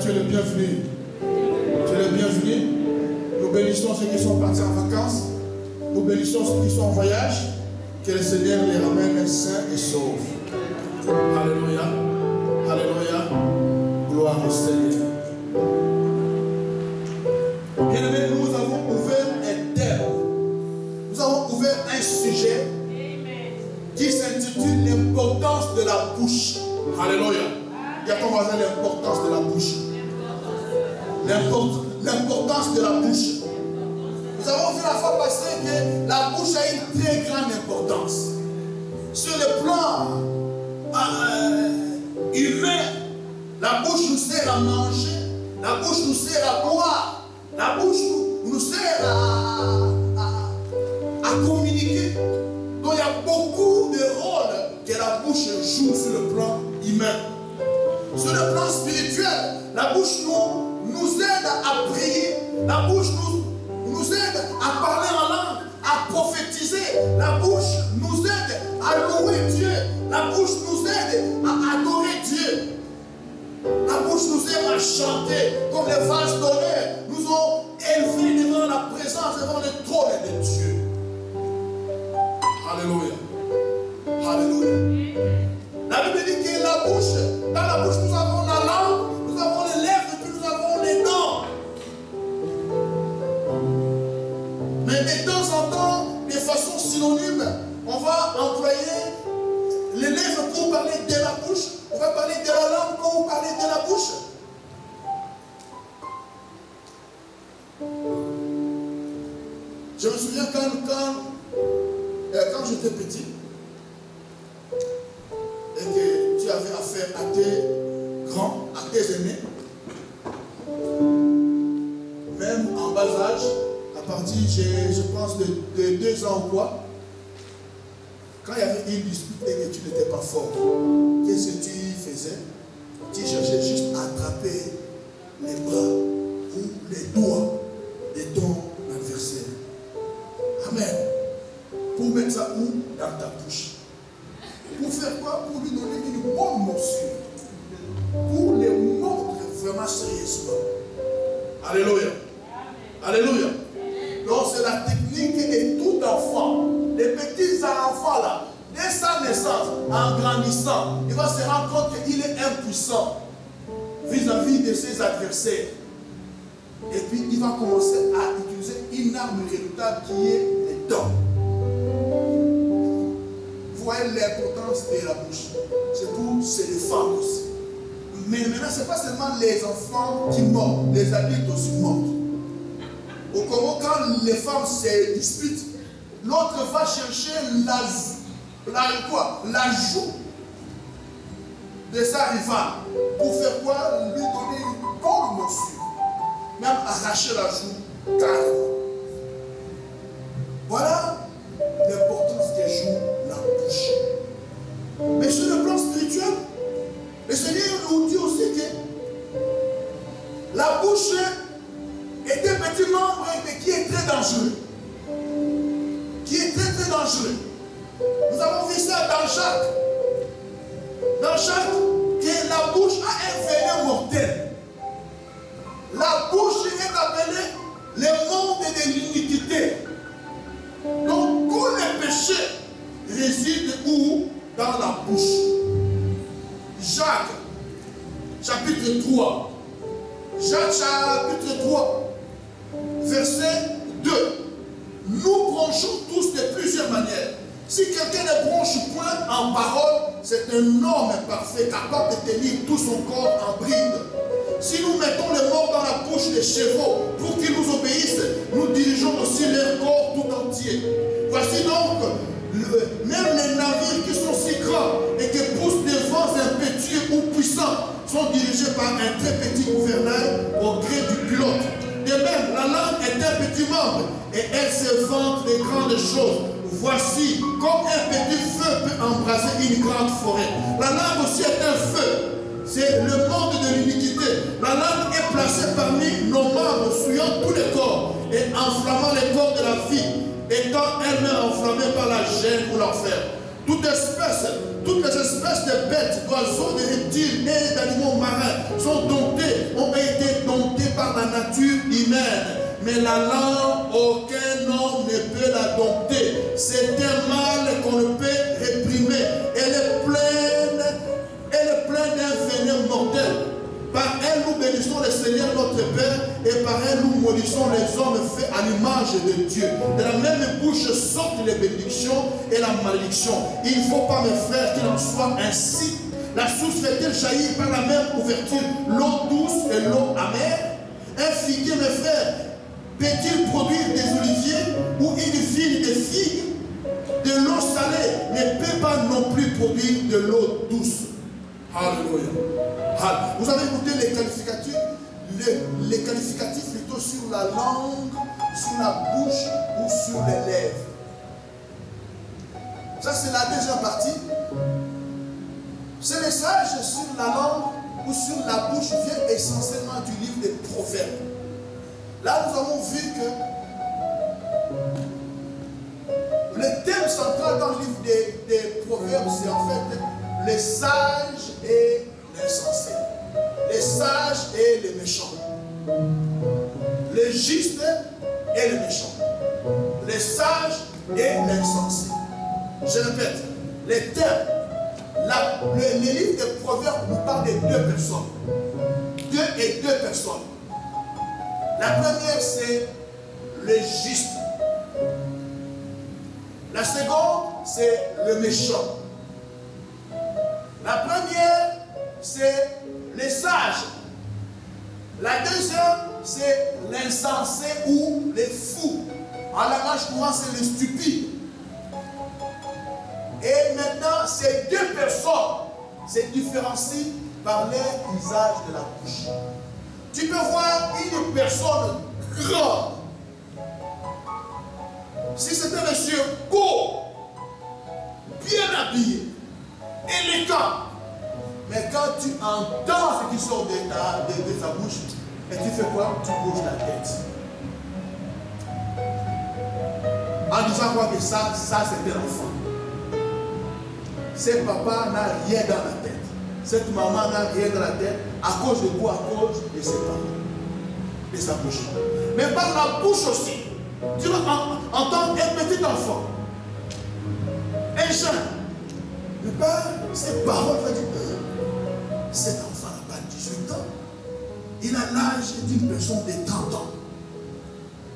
tu es le bienvenu. Tu es le bienvenu. Nous bénissons ceux qui sont partis en vacances. Nous bénissons ceux qui sont en voyage. Que le Seigneur les ramène sains et saufs. Alléluia. Alléluia. Gloire au Seigneur. Bien-aimés, nous avons ouvert un thème. Nous avons ouvert un sujet qui s'intitule l'importance de la bouche. Alléluia. Il y a ton voisin l'importance de la bouche. L'importance de la bouche. Nous avons vu la fois passée que la bouche a une très grande importance. Sur le plan humain, la bouche nous sert à manger, la bouche nous sert à boire, la bouche nous sert à communiquer. Donc il y a beaucoup de rôles que la bouche joue sur le plan humain. Sur le plan spirituel, la bouche nous aide à prier, la bouche nous aide à parler en langue, à prophétiser. La bouche nous aide à louer Dieu. La bouche nous aide à adorer Dieu. La bouche nous aide à chanter comme les vases d'honneur nous ont élevés devant la présence, devant le trône de Dieu. Alléluia. Alléluia. La Bible dit que la bouche, dans la bouche nous avons la langue, nous avons les lèvres et puis nous avons les dents. Mais de temps en temps, de façon synonyme, on va employer les lèvres pour parler de la bouche. On va parler de la langue pour parler de la bouche. Je me souviens quand j'étais petit et que tu avais affaire à tes grands, à tes aînés, même en bas âge, à partir, je pense, de 2 ans ou quoi, quand il y avait une dispute et que tu n'étais pas fort, qu'est-ce que tu faisais? Tu cherchais juste à attraper les bras ou les doigts de ton adversaire. Amen. Pour mettre ça où? Dans ta bouche. Pour faire quoi? Pour lui donner une bonne morsure. Pour les mordre vraiment sérieusement. Alléluia. Alléluia. Donc c'est la technique de tout enfant. Les petits enfants là, dès sa naissance, en grandissant, il va se rendre compte qu'il est impuissant vis-à-vis de ses adversaires. Et puis il va commencer à utiliser une arme redoutable qui est les dents. Vous voyez l'importance de la bouche. C'est les femmes aussi. Mais maintenant, ce n'est pas seulement les enfants qui mordent, les adultes aussi mordent. Au Congo, quand les femmes se disputent, l'autre va chercher la joue de sa rivale. Pour faire quoi? Lui donner une bonne morsure. Même arracher la joue carrément. Voilà l'importance que joue la bouche. Mais sur le plan spirituel, le Seigneur nous dit aussi que la bouche est un petit membre mais qui est très dangereux. Qui est très très dangereux. Nous avons vu ça dans Jacques. Dans Jacques, que la bouche a un venin mortel. La bouche est appelée le monde de l'iniquité. Donc tous les péchés résident où? Dans la bouche. Jacques, chapitre 3. Jacques, chapitre 3, verset 2. Nous bronchons tous de plusieurs manières. Si quelqu'un ne bronche point en parole, c'est un homme parfait, capable de tenir tout son corps en bride. Si nous mettons les morts dans la bouche des chevaux pour qu'ils nous obéissent, nous dirigeons aussi leur corps tout entier. Voici donc, même les navires qui sont si grands et qui poussent des vents impétueux ou puissants sont dirigés par un très petit gouvernail au gré du pilote. De même, la langue est un petit membre et elle se vante de grandes choses. Voici comme un petit feu peut embraser une grande forêt. La langue aussi est un feu. C'est le monde de l'iniquité. La langue est placée parmi nos membres, souillant tous les corps et enflammant les corps de la vie, étant elle-même enflammée par la gêne ou l'enfer. Toutes les espèces de bêtes, d'oiseaux, de reptiles et d'animaux marins sont domptés, ont humaine, mais la langue, aucun homme ne peut la dompter. C'est un mal qu'on ne peut réprimer. Elle est pleine d'un venin mortel. Par elle, nous bénissons le Seigneur notre Père, et par elle, nous maudissons les hommes faits à l'image de Dieu. De la même bouche sortent les bénédictions et la malédiction. Il ne faut pas, mes frères, qu'il en soit ainsi. La source fait-elle jaillir par la même ouverture l'eau douce et l'eau amère? Un figuier, mes frères, peut-il produire des oliviers ou une vigne de figues? De l'eau salée ne peut pas non plus produire de l'eau douce. Alléluia. Vous avez écouté les qualificatifs, les qualificatifs plutôt sur la langue, sur la bouche ou sur les lèvres. Ça, c'est la deuxième partie. Ce message sur la langue ou sur la bouche vient essentiellement du livre des Proverbes. Là, nous avons vu que le thème central dans le livre des Proverbes, c'est en fait les sages et l'insensé. Les sages et les méchants. Les justes et les méchants. Les sages et l'insensé. Je répète, les thèmes. Le livre des Proverbes nous parle de deux personnes. Deux personnes. La première, c'est le juste. La seconde, c'est le méchant. La première, c'est les sages. La deuxième, c'est l'insensé ou les fous. En langage courant, c'est le stupide. Et maintenant, ces deux personnes se différencient par leur usage de la bouche. Tu peux voir une personne grande. Si c'est un monsieur beau, bien habillé, élégant, mais quand tu entends ce qui sort de sa bouche, et tu fais quoi? Tu bouges la tête. En disant quoi que ça c'est un enfant. Ce papa n'a rien dans la tête. Cette maman n'a rien dans la tête. À cause de quoi? À cause de ses parents. De sa bouche. Mais par la bouche aussi. Tu vas entendre un petit enfant. Un jeune. Mais par ses paroles, tu vas dire, cet enfant n'a pas 18 ans. Il a l'âge d'une personne de 30 ans.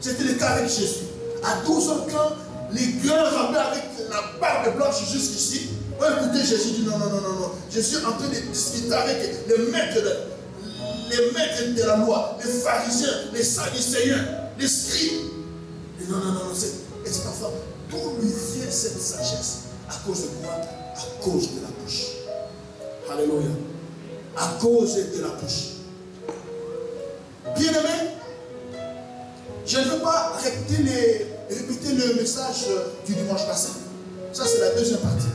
C'était le cas avec Jésus. À 12 ans, quand les grands rabbins avec la barbe blanche jusqu'ici, oh, écoutez, Jésus dit non. Je suis en train de discuter avec les maîtres de la loi, les pharisiens, les sadducéens, les scribes. Et non, et cet enfant, d'où lui vient cette sagesse? À cause de quoi? À cause de la bouche. Alléluia. À cause de la bouche. Bien-aimé, je ne veux pas répéter le message du dimanche passé. Ça, c'est la deuxième partie.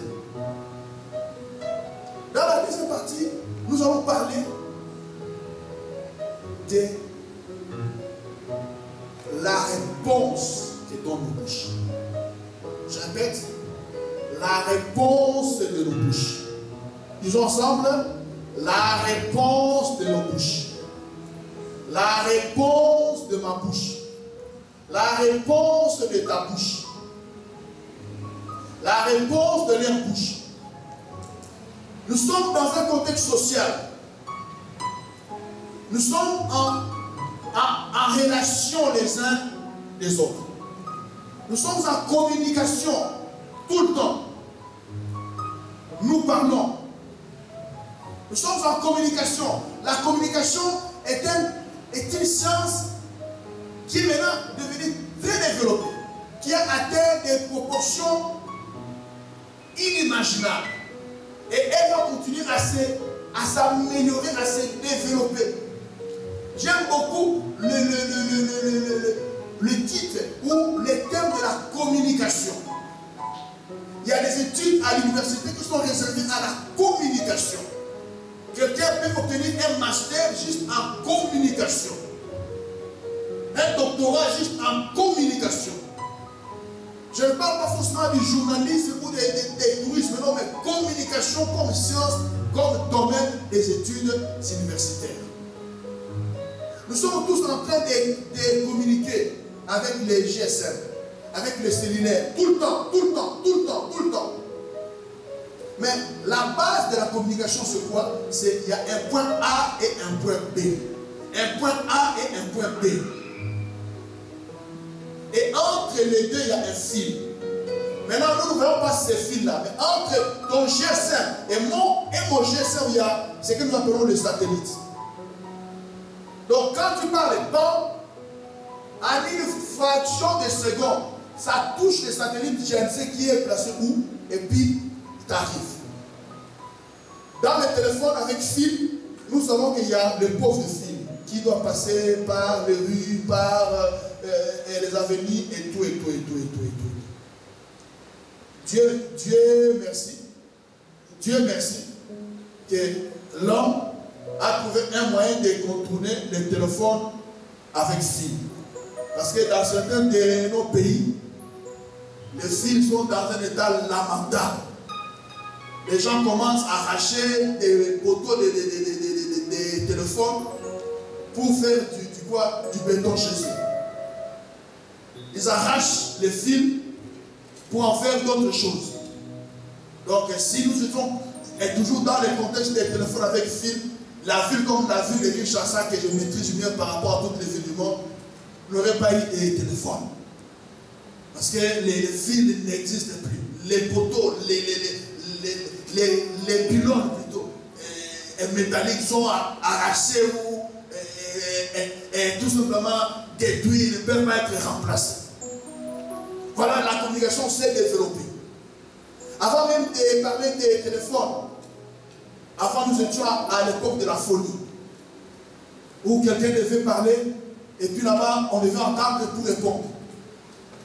Dans la deuxième partie, nous allons parler de la réponse que donne nos bouches. Je répète, la réponse de nos bouches. Disons ensemble, la réponse de nos bouches. La réponse de ma bouche. La réponse de ta bouche. La réponse de leur bouche. Nous sommes dans un contexte social. Nous sommes en relation les uns des autres. Nous sommes en communication tout le temps. Nous parlons. Nous sommes en communication. La communication est une science qui est maintenant devenue très développée, qui a atteint des proportions inimaginables. Et elle va continuer à s'améliorer, à se développer. J'aime beaucoup le titre ou les thèmes de la communication. Il y a des études à l'université qui sont réservées à la communication. Quelqu'un peut obtenir un master juste en communication. Un doctorat juste en communication. Je ne parle pas forcément du journalisme ou des tourismes, non, mais communication comme science, comme domaine des études universitaires. Nous sommes tous en train de communiquer avec les GSM, avec les cellulaires, tout le temps, tout le temps, tout le temps, tout le temps. Mais la base de la communication, c'est quoi? C'est qu'il y a un point A et un point B. Un point A et un point B. Et entre les deux, il y a un fil. Maintenant, nous ne voyons pas ces fils-là. Mais entre ton GSM et mon GSM, il y a ce que nous appelons le satellite. Donc, quand tu parles dans, à une fraction de seconde, ça touche le satellite GNC qui est placé où? Et puis, tu arrives. Dans le téléphone avec fil, nous savons qu'il y a le pauvre fil qui doit passer par les rues, par les avenues et tout, et tout, et tout, et tout, et tout. Dieu merci. Dieu merci que l'homme a trouvé un moyen de contourner le téléphone avec fil. Parce que dans certains de nos pays, les fils sont dans un état lamentable. Les gens commencent à arracher des poteaux de téléphones pour faire du béton chez eux. Ils arrachent les fils pour en faire d'autres choses. Donc si nous étions toujours dans le contexte des téléphones avec fil, la ville comme la ville de Kinshasa que je maîtrise mieux par rapport à toutes les villes du monde, n'aurait pas eu de téléphone. Parce que les fils n'existent plus. Les poteaux, les pylônes plutôt, métalliques sont arrachés ou tout simplement détruits, ils ne peuvent pas être remplacés. Voilà, la communication s'est développée. Avant même de parler des téléphones, avant nous étions à l'époque de la folie, où quelqu'un devait parler, et puis là-bas, on devait entendre pour répondre.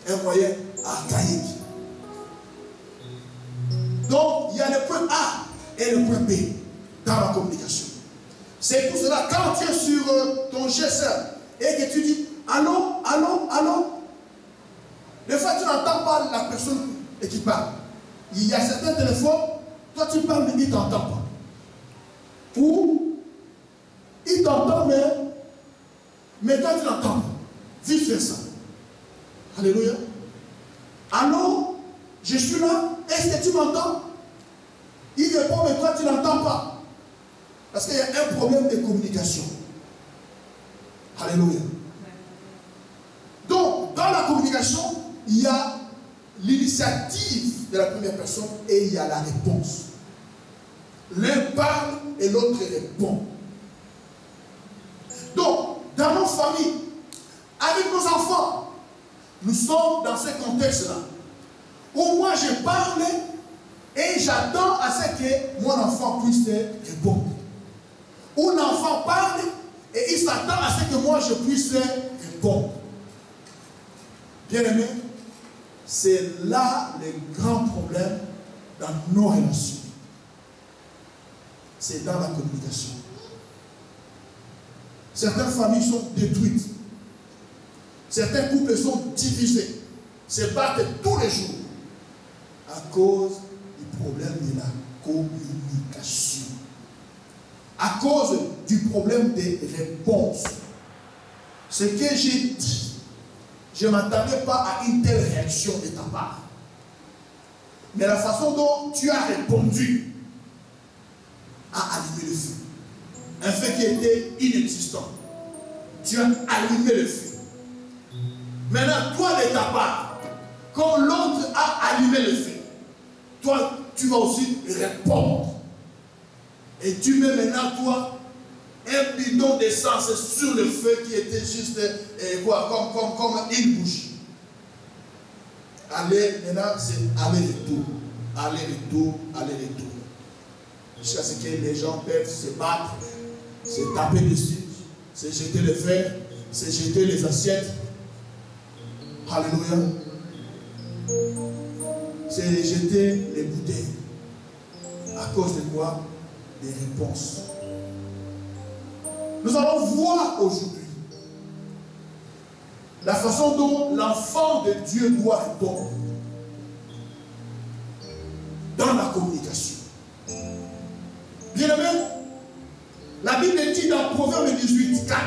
Un moyen archaïque. Donc, il y a le point A et le point B dans la communication. C'est pour cela, quand tu es sur ton GSM et que tu dis allô, allô, allô, des fois tu n'entends pas la personne qui parle. Il y a certains téléphones, toi tu parles mais il ne t'entend pas. Ou il t'entend mais toi tu l'entends pas. Vice versa. Alléluia. Allô, je suis là, est-ce que tu m'entends? Il répond mais toi tu ne l'entends pas. Parce qu'il y a un problème de communication. Alléluia. Donc, dans la communication, il y a l'initiative de la première personne et il y a la réponse. L'un parle et l'autre répond. Donc, dans nos familles, avec nos enfants, nous sommes dans ce contexte-là. Où moi je parle et j'attends à ce que mon enfant puisse répondre. Où l'enfant parle et il s'attend à ce que moi je puisse répondre. Bien aimé, c'est là le grand problème dans nos relations. C'est dans la communication. Certaines familles sont détruites. Certains couples sont divisés. Se battent tous les jours à cause du problème de la communication. À cause du problème des réponses. Ce que j'ai dit, je ne m'attendais pas à une telle réaction de ta part. Mais la façon dont tu as répondu a allumé le feu. Un feu qui était inexistant. Tu as allumé le feu. Maintenant, toi de ta part, comme l'autre a allumé le feu, toi, tu vas aussi répondre. Et tu mets maintenant, toi, un bidon d'essence sur le feu qui était juste comme une bouche. Aller, maintenant, c'est aller-retour. Aller-retour, aller-retour. Jusqu'à ce que les gens peuvent se battre, se taper dessus, se jeter le verre, se jeter les assiettes. Alléluia. C'est jeter les bouteilles. À cause de quoi? Des réponses. Nous allons voir aujourd'hui la façon dont l'enfant de Dieu doit répondre dans la communication. Bien aimé, la Bible dit dans Proverbe 18, 4,